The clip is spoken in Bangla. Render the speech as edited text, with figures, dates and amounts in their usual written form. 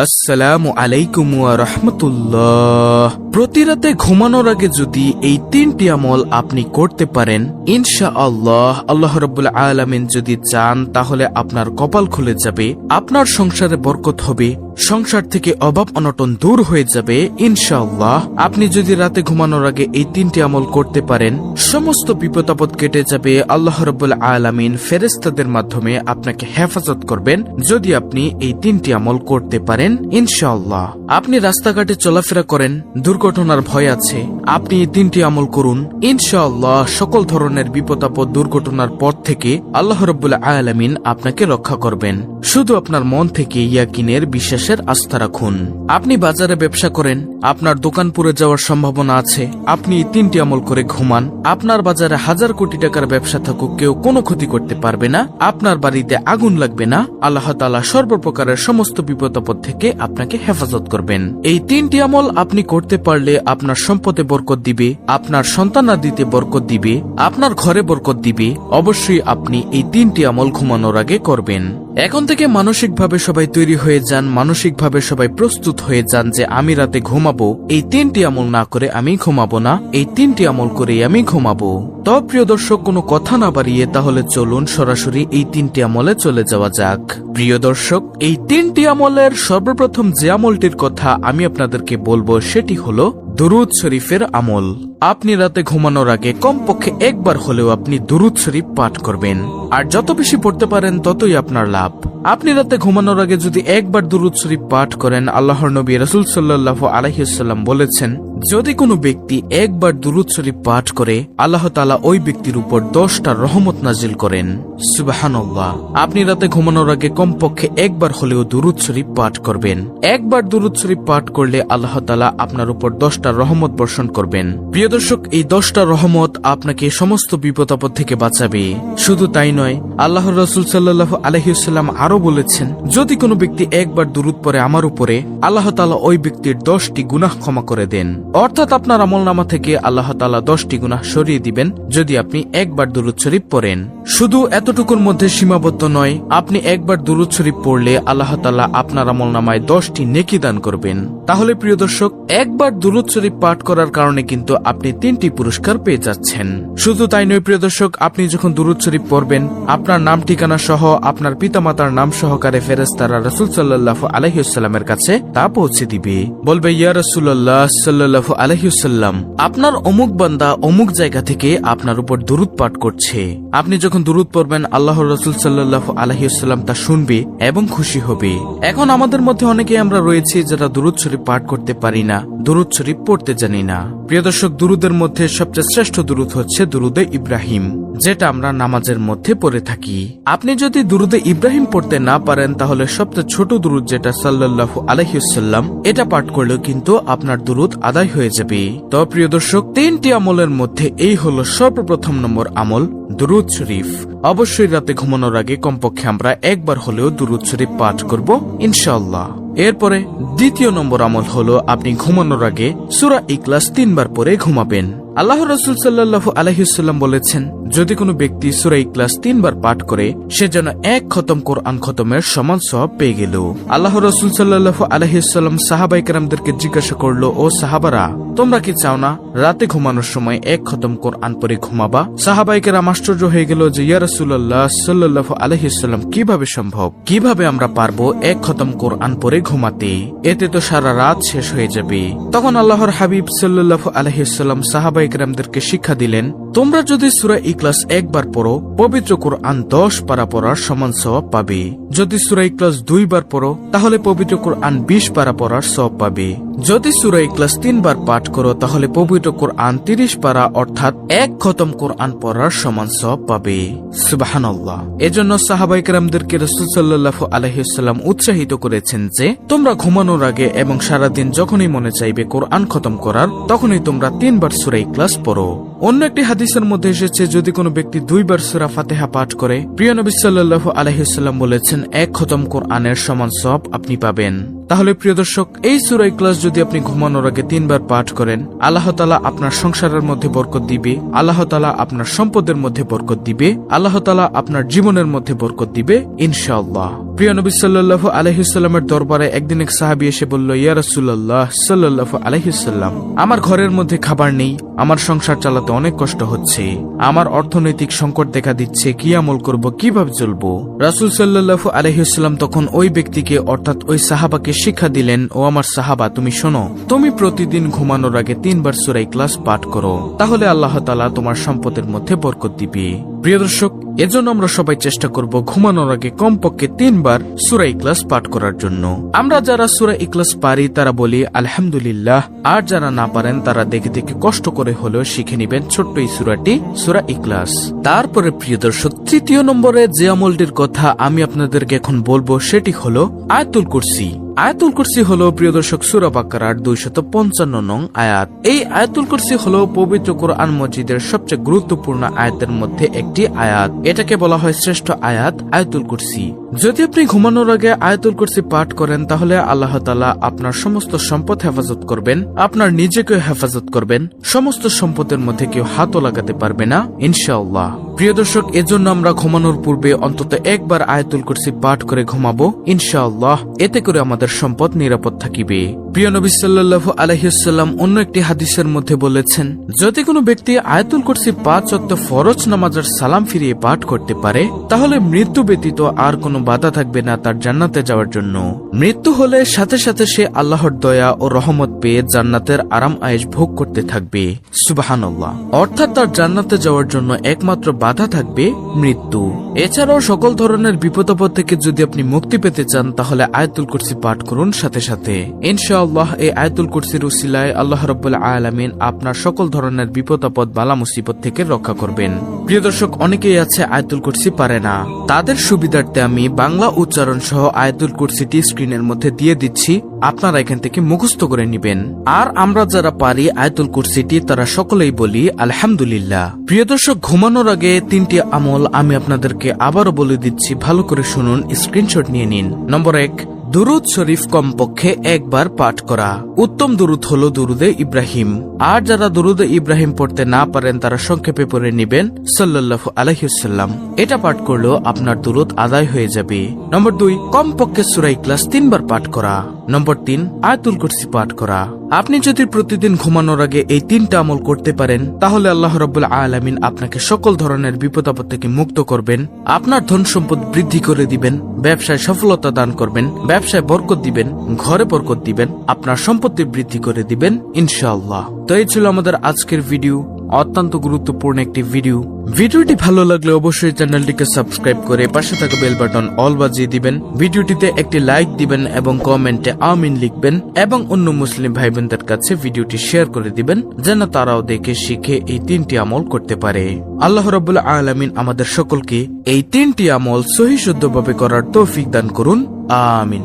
আসসালামু আলাইকুম ওয়া রাহমাতুল্লাহ। প্রতি রাতে ঘুমানোর আগে যদি এই তিনটি আমল আপনি করতে পারেন, ইনশাআল্লাহ আল্লাহ রাব্বুল আলামিন যদি চান তাহলে আপনার কপাল খুলে যাবে, আপনার সংসারে বরকত হবে, সংসার থেকে অভাব অনটন দূর হয়ে যাবে ইনশাআল্লাহ। আপনি যদি রাতে ঘুমানোর আগে এই তিনটি আমল করতে পারেন, সমস্ত বিপদ আপদ কেটে যাবে। আল্লাহ রাব্বুল আলামিন ফেরেশতাদের মাধ্যমে আপনাকে হেফাজত করবেন যদি আপনি এই তিনটি আমল করতে পারেন ইনশাআল্লাহ। আপনি রাস্তাঘাটে চলাফেরা করেন, দুর্ঘটনার ভয় আছে, আপনি এই তিনটি আমল করুন, ইনশাআল্লাহ সকল ধরনের বিপদ আপদ দুর্ঘটনার পর থেকে আল্লাহ রাব্বুল আলামিন আপনাকে রক্ষা করবেন। শুধু আপনার মন থেকে ইয়াকিনের বিশ্বাসের আস্থা রাখুন। আপনি বাজারে ব্যবসা করেন, আপনার দোকান পুড়ে যাওয়ার সম্ভাবনা আছে, আপনি এই তিনটি আমল করে ঘুমান, আপনার বাজারে 1000 কোটি টাকার ব্যবসা থাকুক, কেউ কোনো ক্ষতি করতে পারবে না, আপনার বাড়িতে আগুন লাগবে না, আল্লাহ তাআলা সর্বপ্রকারের সমস্ত বিপদ আপদ থেকে আপনাকে হেফাজত করবেন। এই তিনটি আমল আপনি করতে পারলে আপনার সম্পদে বরকত দিবে, আপনার সন্তানাদিতে বরকত দিবে, আপনার ঘরে বরকত দিবে। অবশ্যই আপনি এই তিনটি আমল ঘুমানোর আগে করবেন। এখন থেকে মানসিকভাবে সবাই তৈরি হয়ে যান, মানসিকভাবে সবাই প্রস্তুত হয়ে যান যে আমি রাতে ঘুমাবো, এই তিনটি আমল না করে আমি ঘুমাবো না, এই তিনটি আমল করে আমি ঘুমাবো। তো প্রিয় দর্শক, কোনো কথা না বাড়িয়ে তাহলে চলুন সরাসরি এই তিনটি আমলে চলে যাওয়া যাক। প্রিয় দর্শক, এই তিনটি আমলের সর্বপ্রথম যে আমলটির কথা আমি আপনাদেরকে বলবো সেটি হলো দুরুদ শরীফের আমল। আপনি রাতে ঘুমানোর আগে কমপক্ষে একবার হলেও আপনি দুরুদ শরীফ পাঠ করবেন, আর যত বেশি পড়তে পারেন ততই আপনার লাভ। আপনি রাতে ঘুমানোর আগে যদি একবার দুরুদ শরীফ পাঠ করেন, আল্লাহর নবী রাসূল সাল্লাল্লাহু আলাইহি ওয়াসাল্লাম বলেছেন, যদি কোনো ব্যক্তি একবার দুরুদ শরীফ পাঠ করে আল্লাহ তাআলা ওই ব্যক্তির উপর 10টা রহমত নাজিল করেন। সুবহানাল্লাহ। আপনি রাতে ঘুমানোর আগে কমপক্ষে একবার হলেও দুরুদ শরীফ পাঠ করবেন। একবার দুরুদ শরীফ পাঠ করলে আল্লাহ তাআলা আপনার উপর 10টা রহমত বর্ষণ করবেন। প্রিয় দর্শক, এই 10টা রহমত আপনাকে সমস্ত বিপদ আপদ থেকে বাঁচাবে। শুধু তাই নয়, আল্লাহর রাসূল সাল্লাল্লাহু আলাইহি ওয়াসাল্লাম আরো বলেছেন, যদি কোনো ব্যক্তি একবার দুরুদ পড়ে আমার উপরে, আল্লাহ তাআলা ওই ব্যক্তির 10টি গুনাহ ক্ষমা করে দেন। অর্থাৎ আপনার আমলনামা থেকে আল্লাহ তাআলা 10টি গুনাহ সরিয়ে দিবেন যদি আপনি একবার দুরুদ শরীফ পড়েন। শুধু এতটুকুর মধ্যে সীমাবদ্ধ নয়, আপনি একবার দুরুদ শরীফ পড়লে আল্লাহ তাআলা আপনার আমলনামায় 10টি নেকি দান করবেন। তাহলে প্রিয় দর্শক, একবার দুরুদ শরীফ পাঠ করার কারণে কিন্তু আপনি 3টি পুরস্কার পেয়ে যাচ্ছেন। শুধু তাই নয় প্রিয় দর্শক, আপনি যখন দুরুদ শরীফ পড়বেন, আপনার নাম ঠিকানা সহ আপনার পিতামাতার নাম সহকারে ফেরেশতারা রাসূল সাল্লাল্লাহু আলাইহি ওয়াসাল্লামের কাছে তা পৌঁছে দিবে। বলবে, ইয়া রাসূলুল্লাহ সাল্লাল্লাহু আলাইহি ওয়াসাল্লাম, আপনার অমুক বান্দা অমুক জায়গা থেকে আপনার উপর দুরুদ পাঠ করছে। আপনি যখন দুরুদ পড়বেন, আল্লাহর রাসূল সাল্লাল্লাহু আলাইহি ওয়াসাল্লাম তা শুনবে এবং খুশি হবে। এখন আমাদের মধ্যে অনেকে আমরা রয়েছি যারা দুরুদ শরীফ পাঠ করতে পারি না, দুরুদ শরীফ পড়তে জানি না। প্রিয় দর্শক, দুরুদের মধ্যে সবচেয়ে শ্রেষ্ঠ দুরুদ হচ্ছে দুরুদে ইব্রাহিম, যেটা আমরা নামাজের মধ্যে পড়ে থাকি। আপনি যদি দুরুদে ইব্রাহিম পড়তে না পারেন, তাহলে সবচেয়ে ছোট দুরুদ যেটা সাল্লাল্লাহু আলাইহি ওয়াসাল্লাম, এটা পাঠ করলেও কিন্তু আপনার দুরুদ আদায় হয়ে যাবে। তো প্রিয় দর্শক, 3টি আমলের মধ্যে এই হলো সর্বপ্রথম নম্বর আমল, দুরুদ শরীফ। অবশ্যই রাতে ঘুমানোর আগে কমপক্ষে আমরা একবার হলেও দুরুদ শরীফ পাঠ করব ইনশাআল্লাহ। এরপরে দ্বিতীয় নম্বর আমল হলো আপনি ঘুমানোর আগে সূরা ইখলাস 3বার পরে ঘুমাবেন। আল্লাহর রাসূল সাল্লাল্লাহু আলাইহি ওয়াসাল্লাম বলেছেন, যদি কোনো ব্যক্তি সূরা ইখলাস 3বার পাঠ করে, সে যেন 1 খতম কোরআন খতমের সমান সওয়াব পেয়ে গেল। আল্লাহর রাসূল সাল্লাল্লাহু আলাইহি ওয়াসাল্লাম সাহাবায়ে কেরামদেরকে জিজ্ঞাসা করলো, ও সাহাবারা, তোমরা কি চাও না রাতে ঘুমানোর সময় 1 খতম কোরআন পড়ে ঘুমাবা? সাহাবায়ে কেরাম আশ্চর্য হয়ে গেল যে, ইয়া রাসূলুল্লাহ সাল্লাল্লাহু আলাইহি ওয়াসাল্লাম, কিভাবে সম্ভব? কিভাবে আমরা পারবো 1 খতম কোরআন পড়ে ঘুমাতে? এতে তো সারা রাত শেষ হয়ে যাবে। তখন আল্লাহর হাবিব সাল্লাল্লাহু আলাইহি ওয়াসাল্লাম সাহাবায়ে কেরামদেরকে শিক্ষা দিলেন, তোমরা যদি সূরা ইখলাস একবার পড়ো, পবিত্র কোরআন 10 পারা পড়ার সমান সওয়াব পাবে। যদি সূরা ইখলাস 2বার পড়ো, তাহলে পবিত্র কোরআন 20 পারা পড়ার সওয়াব পাবে। যদি সূরা ইখলাস 3বার পাঠ করো, তাহলে পবিত্র কোরআন 30 পারা অর্থাৎ 1 খতম কোরআন পড়ার সমান সওয়াব পাবে। সুবহানাল্লাহ। এজন্য সাহাবায়ে কেরামদেরকে রাসূল সাল্লাল্লাহু আলাইহি ওয়াসাল্লাম উৎসাহিত করেছেন যে, তোমরা ঘুমানোর আগে এবং সারাদিন যখনই মনে চাইবে কোরআন খতম করার, তখনই তোমরা 3বার সূরা ইখলাস পড়ো। অন্য একটি হাদিসের মধ্যে এসেছে যদি কোনো ব্যক্তি 2 বার সূরা ফাতিহা পাঠ করে, প্রিয় নবী সাল্লাল্লাহু আলাইহি ওয়াসাল্লাম বলেছেন 1 খতম কোরআনের সমান সওয়াব আপনি পাবেন। তাহলে প্রিয় দর্শক, এই সূরা ইখলাস যদি আপনি ঘুমানোর আগে 3 বার পাঠ করেন, আল্লাহ তাআলা আপনার সংসারের মধ্যে বরকত দিবে, আল্লাহ তাআলা আপনার সম্পদের মধ্যে বরকত দিবে, আল্লাহ তাআলা আপনার জীবনের মধ্যে বরকত দিবে ইনশাআল্লাহ। প্রিয় নবী সাল্লাল্লাহু আলাইহি ওয়াসাল্লামের দরবারে একদিন এক সাহাবী এসে বলল, ইয়া রাসূলুল্লাহ সাল্লাল্লাহু আলাইহি ওয়াসাল্লাম, আমার ঘরের মধ্যে খাবার নেই, আমার সংসার চালাতে অনেক কষ্ট হচ্ছে, আমার অর্থনৈতিক সংকট দেখা দিচ্ছে, কি আমল করব, কিভাবে চলবো? রাসূল সাল্লাল্লাহু আলাইহি ওয়াসাল্লাম তখন ওই ব্যক্তিকে অর্থাৎ ওই সাহাবাকে শিক্ষা দিলেন, ও আমার সাহাবা, তুমি শোনো, তুমি প্রতিদিন ঘুমানোর আগে 3 বার সূরা ইখলাস পাঠ করো, তাহলে আল্লাহ তাআলা তোমার সম্পদের মধ্যে বরকত দিবে। প্রিয় দর্শক, এজন্য আমরা সবাই চেষ্টা করব ঘুমানোর আগে কমপক্ষে 3 বার সূরা ইখলাস পাঠ করার জন্য। আমরা যারা সূরা ইখলাস পারি তারা বলি আলহামদুলিল্লাহ, আর যারা না পারেন তারা দেখে দেখে কষ্ট করে হলেও শিখে নেবেন ছোট্ট এই সূরাটি, সূরা ইখলাস। তারপরে প্রিয় দর্শক, 3য় নম্বরে যে আমলটির কথা আমি আপনাদেরকে এখন বলবো সেটি হলো আয়াতুল কুরসি। আয়াতুল কুরসি হলো প্রিয় দর্শক সূরা বাকারার 255 নং আয়াত। এই আয়াতুল কুরসি হলো পবিত্র কোরআন মজিদের সবচেয়ে গুরুত্বপূর্ণ আয়াতের মধ্যে একটি আয়াত। এটাকে বলা হয় শ্রেষ্ঠ আয়াত, আয়াতুল কুরসি। যদি আপনি ঘুমানোর আগে আয়াতুল কুরসি পাঠ করেন, তাহলে আল্লাহ তাআলা আপনার সমস্ত সম্পদ হেফাজত করবেন, আপনার নিজেকেও হেফাজত করবেন, সমস্ত সম্পদের মধ্যে কেউ হাতও লাগাতে পারবে না ইনশাআল্লাহ। প্রিয় দর্শক, এজন্য আমরা ঘুমানোর পূর্বে অন্তত একবার আয়াতুল কুরসি পাঠ করে ঘুমাবো ইনশাআল্লাহ। এতে করে আমাদের সম্পদ নিরাপদ থাকিবে। প্রিয় নবী সাল্লাল্লাহু আলাইহি ওয়াসাল্লাম অন্য একটি হাদিসের মধ্যে বলেছেন, যদি কোনো ব্যক্তি আয়াতুল কুরসি 5 ওয়াক্ত ফরজ নামাজের সালাম ফিরিয়ে পাঠ করতে পারে, তাহলে মৃত্যু ব্যতীত আর কোনো বাধা থাকবে না তার জান্নাতে যাওয়ার জন্য। মৃত্যু হলে সাথে সাথে সে আল্লাহর দয়া ও রহমত পেয়ে জান্নাতের আরাম আয়েশ ভোগ করতে থাকবে। সুবহানাল্লাহ। অর্থাৎ তার জান্নাতে যাওয়ার জন্য একমাত্র বাধা থাকবে মৃত্যু। এছাড়াও সকল ধরনের বিপদ-আপদ থেকে যদি আপনি মুক্তি পেতে চান, তাহলে আয়াতুল কুরসি পাঠ করুন সাথে সাথে। ইনশাআল্লাহ এই আয়াতুল কুরসির উসিলায় আল্লাহ রাব্বুল আলামিন আপনার সকল ধরনের বিপদ-আপদ, বালা মুসিবত থেকে রক্ষা করবেন। প্রিয় দর্শক, অনেকেই আছে আয়াতুল কুরসি পারে না, তাদের সুবিধার্থে আমি বাংলা উচ্চারণ সহ আয়াতুল কুরসিটি স্ক্রিনের মধ্যে দিয়ে দিচ্ছি, আপনারা এখান থেকে মুখস্থ করে নেবেন। আর আমরা যারা পারি আয়াতুল কুরসিটি তারা সকলেই বলি আলহামদুলিল্লাহ। প্রিয় দর্শক, ঘুমানোর আগে 3টি আমল আমি আপনাদেরকে আবারও বলে দিচ্ছি, ভালো করে শুনুন, স্ক্রিনশট নিয়ে নিন। নম্বর 1, দুরুদ শরীফ কমপক্ষে 1 বার পাঠ করা। উত্তম দুরুদ হলো দুরুদে ইব্রাহিম। আর যারা দুরুদে ইব্রাহিম পড়তে না পারেন তারা সংক্ষেপে পড়ে নেবেন সাল্লাল্লাহু আলাইহি ওয়াসাল্লাম। এটা পাঠ করলেও আপনার দুরুদ আদায় হয়ে যাবে। নম্বর 2, কমপক্ষে সূরা ইখলাস 3 বার পাঠ করা। নম্বর 3, আয়াতুল কুরসি পাঠ করা। আপনি যদি প্রতিদিন ঘুমানোর আগে এই 3টা আমল করতে পারেন, তাহলে আল্লাহ রাব্বুল আলামিন আপনাকে সকল ধরনের বিপদ-আপদ থেকে মুক্ত করবেন, আপনার ধন সম্পদ বৃদ্ধি করে দিবেন, ব্যবসায় সফলতা দান করবেন, ব্যবসায় বরকত দিবেন, ঘরে বরকত দিবেন, আপনার সম্পত্তি বৃদ্ধি করে দিবেন ইনশাআল্লাহ। তো এই ছিল আমাদের আজকের ভিডিও, অত্যন্ত গুরুত্বপূর্ণ একটি ভিডিও। ভিডিওটি ভালো লাগলে অবশ্যই চ্যানেলটিকে সাবস্ক্রাইব করে পাশে থাকা বেল বাটন অল বাজিয়ে দিবেন, ভিডিওটিতে একটি লাইক দিবেন এবং কমেন্টে আমিন লিখবেন এবং অন্য মুসলিম ভাই বোনদের কাছে ভিডিওটি শেয়ার করে দিবেন, যেন তারাও দেখে শিখে এই 3টি আমল করতে পারে। আল্লাহ রাব্বুল আলামিন আমাদের সকলকে এই 3টি আমল সহিহ শুদ্ধভাবে করার তৌফিক দান করুন, আমিন।